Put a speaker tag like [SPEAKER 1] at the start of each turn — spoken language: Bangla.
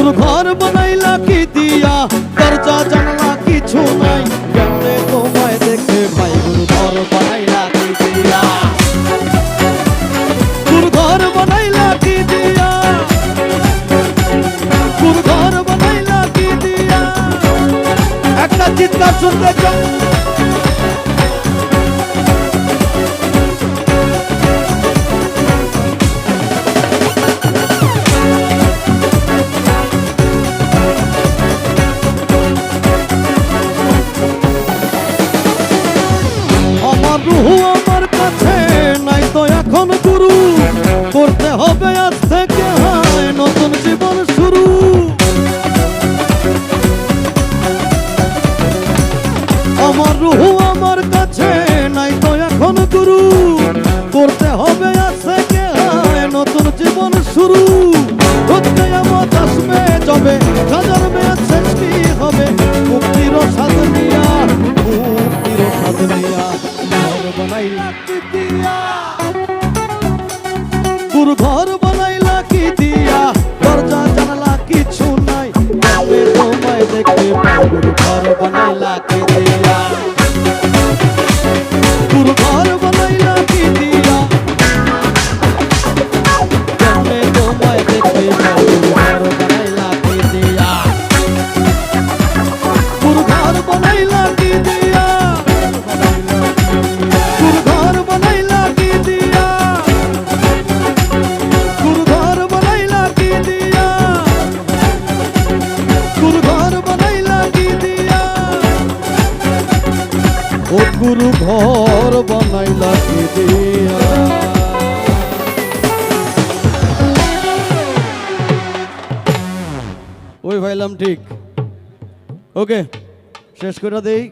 [SPEAKER 1] গুরু ঘর বানাইলা কি দিয়া, দরজা জানলা কিছু নাই, কেমনে তোমায় দেখতে পাই গুরু ঘর বানাইলা কি দিয়া, গুরু ঘর বানাইলা কি দিয়া, গুরু ঘর বানাইলা কি দিয়া। একটা চিৎকার শুনতে চাও? রুহু আমার কাছে নাই তো এখন গুরু, করতে হবে আজ থেকে হায় নতুন জীবন শুরু। আমার রুহু আমার কাছে নাই তো এখন গুরু, করতে হবে আজ থেকে হায় নতুন জীবন শুরু। রোজকে আমার আসবে যাবে, হাজার মেয়াদ শেষ কি হবে, মুক্তির স্বাদ নিয়া, মুক্তির স্বাদ নিয়া গুরু ঘর বানাইলা কি দিয়া, দরজা জানালা কিছু নাই, তোমায় দেখতে পাই গুরু ঘর বানাইলা কি দিয়া, গুরু ঘর বানাইলা কি দিয়া, তোমায় দেখতে পাই গুরু ঘর বানাইলা কি দিয়া, গুরু ঘর বানাইলা কি দিয়া, গুরু ঘর বানাইলা কি দিয়া, গুরু ঘর বানাইলা কি দিয়া, গুরু ঘর বানাইলা কি দিয়া, ও গুরু ঘর বানাইলা কি দিয়া। ওই ভাইলাম ঠিক, ওকে শেষ করে দেই।